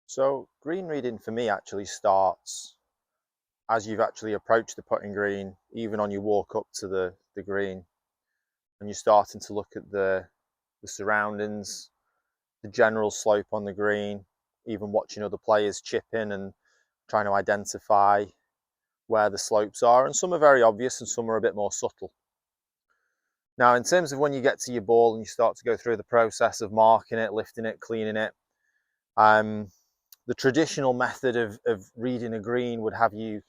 So green reading for me actually starts as you've actually approached the putting green, even on your walk up to the green, and you're starting to look at the surroundings, the general slope on the green, even watching other players chip in and trying to identify where the slopes are. And some are very obvious and some are a bit more subtle. Now, in terms of when you get to your ball and you start to go through the process of marking it, lifting it, cleaning it, the traditional method of reading a green would have you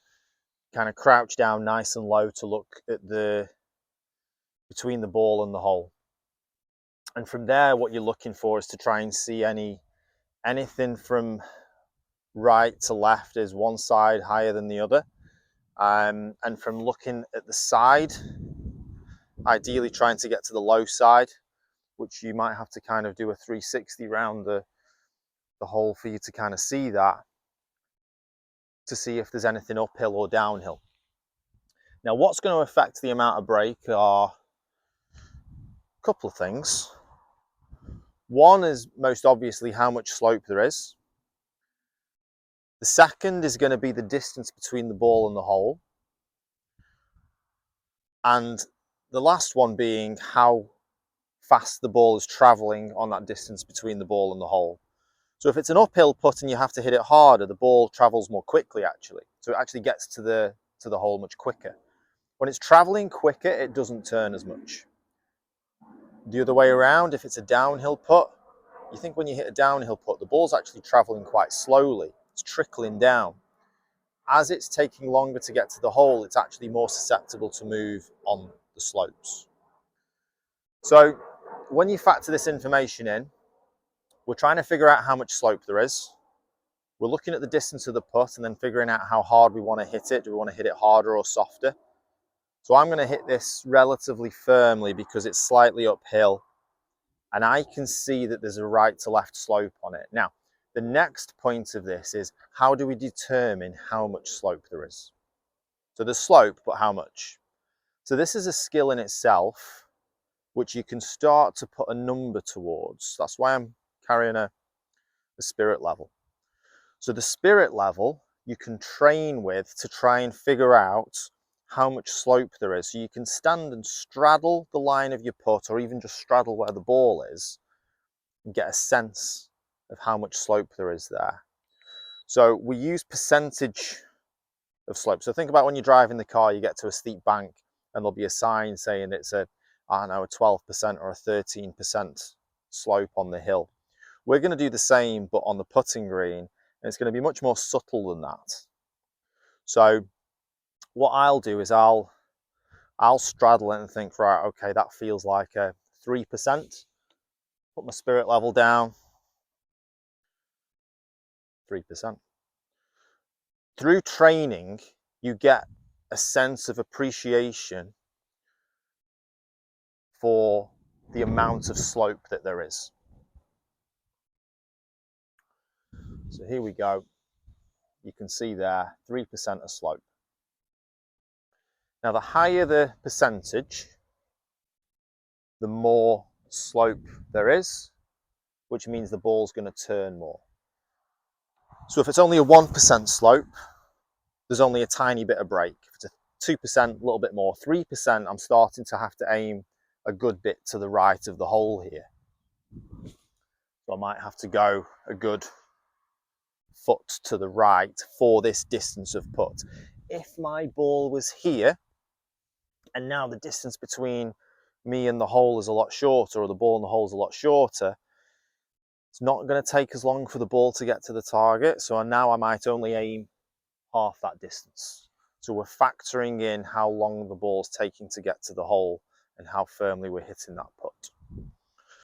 kind of crouch down nice and low to look at the between the ball and the hole. And from there, what you're looking for is to try and see anything from right to left. Is one side higher than the other? And from looking at the side, ideally trying to get to the low side, which you might have to kind of do a 360 round the hole for you to kind of see that, to see if there's anything uphill or downhill. Now, what's going to affect the amount of break are a couple of things. One is most obviously how much slope there is. The second is going to be the distance between the ball and the hole. And the last one being how fast the ball is traveling on that distance between the ball and the hole. So if it's an uphill putt and you have to hit it harder, the ball travels more quickly actually. So it actually gets to the hole much quicker. When it's traveling quicker, it doesn't turn as much. The other way around, if it's a downhill putt, you think when you hit a downhill putt, the ball's actually traveling quite slowly. It's trickling down. As it's taking longer to get to the hole, it's actually more susceptible to move on the slopes. So when you factor this information in, we're trying to figure out how much slope there is. We're looking at the distance of the putt and then figuring out how hard we want to hit it. Do we want to hit it harder or softer? So I'm going to hit this relatively firmly because it's slightly uphill and I can see that there's a right to left slope on it. Now, the next point of this is how do we determine how much slope there is? So there's slope, but how much? So this is a skill in itself, which you can start to put a number towards. That's why I'm carrying a spirit level. So the spirit level you can train with to try and figure out how much slope there is. So you can stand and straddle the line of your putt or even just straddle where the ball is and get a sense of how much slope there is there. So we use percentage of slope. So think about when you're driving the car, you get to a steep bank and there'll be a sign saying it's a 12% or a 13% slope on the hill. We're going to do the same, but on the putting green, and it's going to be much more subtle than that. So what I'll do is I'll straddle it and think, right, okay, that feels like a 3%. Put my spirit level down, 3%. Through training, you get a sense of appreciation for the amount of slope that there is. So here we go. You can see there, 3% of slope. Now, the higher the percentage, the more slope there is, which means the ball's going to turn more. So if it's only a 1% slope, there's only a tiny bit of break. If it's a 2%, a little bit more. 3%, I'm starting to have to aim a good bit to the right of the hole here. So I might have to go a good foot to the right for this distance of putt. If my ball was here, and now the distance between me and the hole is a lot shorter, or the ball and the hole is a lot shorter, it's not going to take as long for the ball to get to the target. So now I might only aim half that distance. So we're factoring in how long the ball's taking to get to the hole and how firmly we're hitting that putt.